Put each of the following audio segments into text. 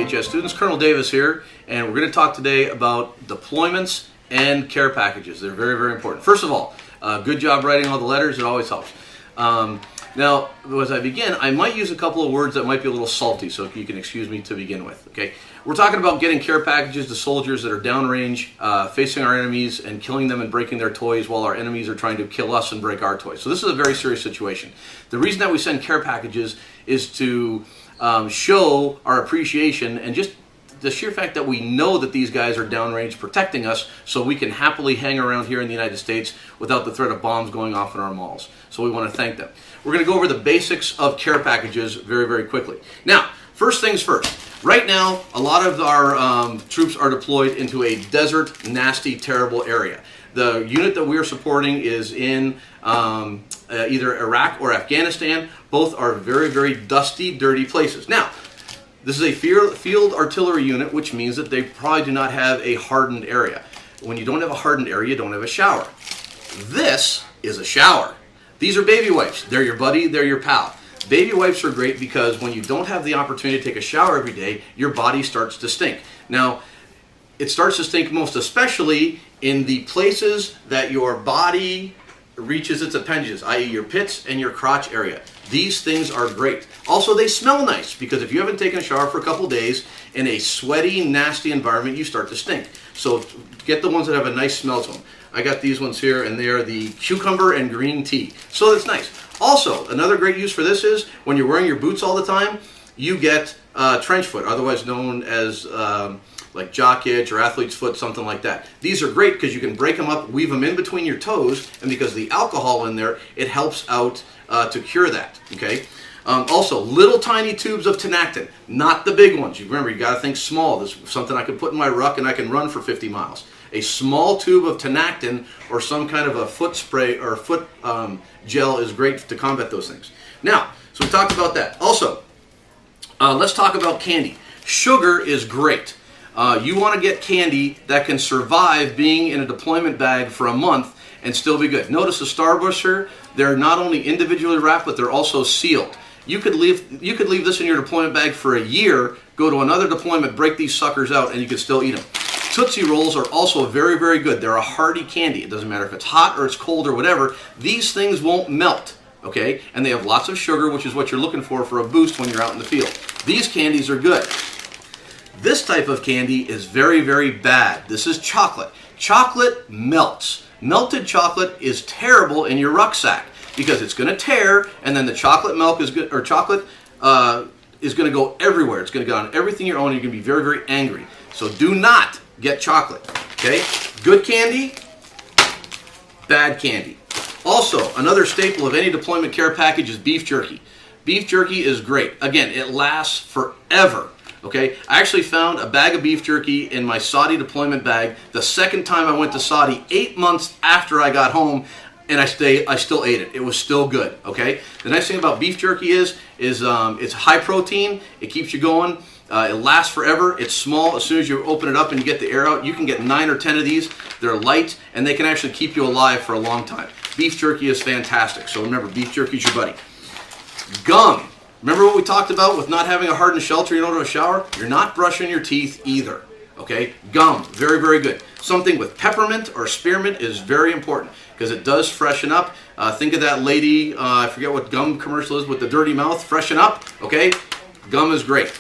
DHS students. Colonel Davis here, and we're going to talk today about deployments and care packages. They're very, very important. First of all, good job writing all the letters. It always helps. Now, as I begin, I might use a couple of words that might be a little salty, so you can excuse me to begin with. Okay, we're talking about getting care packages to soldiers that are downrange, facing our enemies and killing them and breaking their toys while our enemies are trying to kill us and break our toys. So this is a very serious situation. The reason that we send care packages is to show our appreciation and just the sheer fact that we know that these guys are downrange protecting us, so we can happily hang around here in the United States without the threat of bombs going off in our malls. So we want to thank them. We're going to go over the basics of care packages very, very quickly. Now, first things first. Right now, a lot of our troops are deployed into a desert, nasty, terrible area. The unit that we're supporting is in either Iraq or Afghanistan. Both are very, very dusty, dirty places. Now, this is a field artillery unit, which means that they probably do not have a hardened area. When you don't have a hardened area, you don't have a shower. This is a shower. These are baby wipes. They're your buddy, they're your pal. Baby wipes are great because when you don't have the opportunity to take a shower every day, your body starts to stink. Now, it starts to stink most especially in the places that your body reaches its appendages, i.e. your pits and your crotch area. These things are great. Also, they smell nice because if you haven't taken a shower for a couple days in a sweaty, nasty environment, you start to stink. So get the ones that have a nice smell to them. I got these ones here, and they are the cucumber and green tea. So that's nice. Also, another great use for this is when you're wearing your boots all the time, you get trench foot, otherwise known as like jock itch or athlete's foot, something like that. These are great because you can break them up, weave them in between your toes, and because of the alcohol in there, it helps out to cure that. Okay. Also, little tiny tubes of Tinactin, not the big ones. You remember, you got to think small. This is something I can put in my ruck and I can run for 50 miles. A small tube of Tinactin or some kind of a foot spray or foot gel is great to combat those things. Now, so we talked about that. Also, let's talk about candy. Sugar is great. You want to get candy that can survive being in a deployment bag for a month and still be good. Notice the Starburst here, they're not only individually wrapped, but they're also sealed. You could leave this in your deployment bag for a year, go to another deployment, break these suckers out, and you can still eat them. Tootsie Rolls are also very, very good. They're a hearty candy. It doesn't matter if it's hot or it's cold or whatever. These things won't melt, okay? And they have lots of sugar, which is what you're looking for a boost when you're out in the field. These candies are good. This type of candy is very, very bad. This is chocolate. Chocolate melts. Melted chocolate is terrible in your rucksack because it's going to tear, and then the chocolate milk is good, or chocolate is going to go everywhere. It's going to go on everything you own. You're going to be very, very angry. So do not get chocolate. Okay? Good candy, bad candy. Also, another staple of any deployment care package is beef jerky. Beef jerky is great. Again, it lasts forever. Okay, I actually found a bag of beef jerky in my Saudi deployment bag the second time I went to Saudi, 8 months after I got home, and I still ate it. It was still good. Okay, the nice thing about beef jerky is it's high protein. It keeps you going. It lasts forever. It's small. As soon as you open it up and you get the air out, you can get 9 or 10 of these. They're light, and they can actually keep you alive for a long time. Beef jerky is fantastic. So remember, beef jerky is your buddy. Gum. Remember what we talked about with not having a hardened shelter, you don't have a shower? You're not brushing your teeth either, okay? Gum, very, very good. Something with peppermint or spearmint is very important because it does freshen up. Think of that lady, I forget what gum commercial is, with the dirty mouth, freshen up, okay? Gum is great.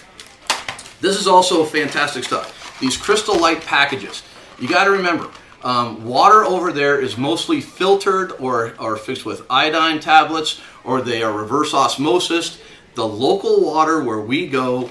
This is also fantastic stuff. These Crystal Light packages. You got to remember, water over there is mostly filtered or fixed with iodine tablets, or they are reverse osmosis. The local water where we go,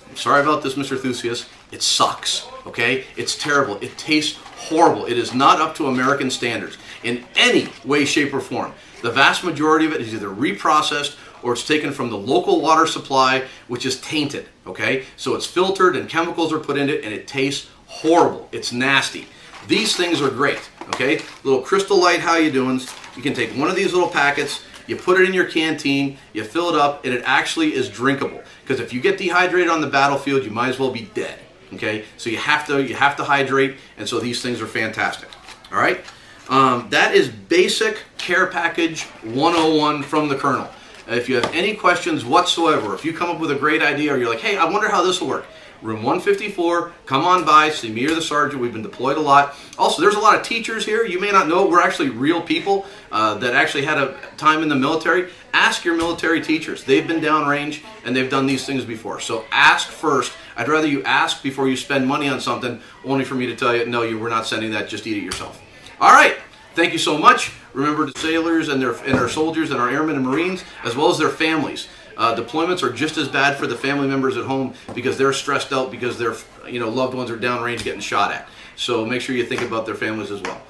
I'm sorry about this, Mr. Thusius, it sucks, okay? It's terrible. It tastes horrible. It is not up to American standards in any way, shape, or form. The vast majority of it is either reprocessed or it's taken from the local water supply, which is tainted, okay? So it's filtered and chemicals are put in it and it tastes horrible. It's nasty. These things are great, okay? Little Crystal Light how you doings. You can take one of these little packets, you put it in your canteen, you fill it up, and it actually is drinkable. Because if you get dehydrated on the battlefield, you might as well be dead. Okay, so you have to hydrate, and so these things are fantastic. All right, that is basic care package 101 from the Colonel. If you have any questions whatsoever, if you come up with a great idea, or you're like, hey, I wonder how this will work, room 154. Come on by, see me or the sergeant. We've been deployed a lot. Also, there's a lot of teachers here. You may not know, we're actually real people that actually had a time in the military. Ask your military teachers. They've been downrange and they've done these things before. So ask first. I'd rather you ask before you spend money on something, only for me to tell you, no, we're not sending that, just eat it yourself. All right. Thank you so much. Remember the sailors and our soldiers and our airmen and Marines, as well as their families. Deployments are just as bad for the family members at home because they're stressed out because their loved ones are downrange getting shot at. So make sure you think about their families as well.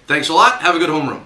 Thanks a lot. Have a good homeroom.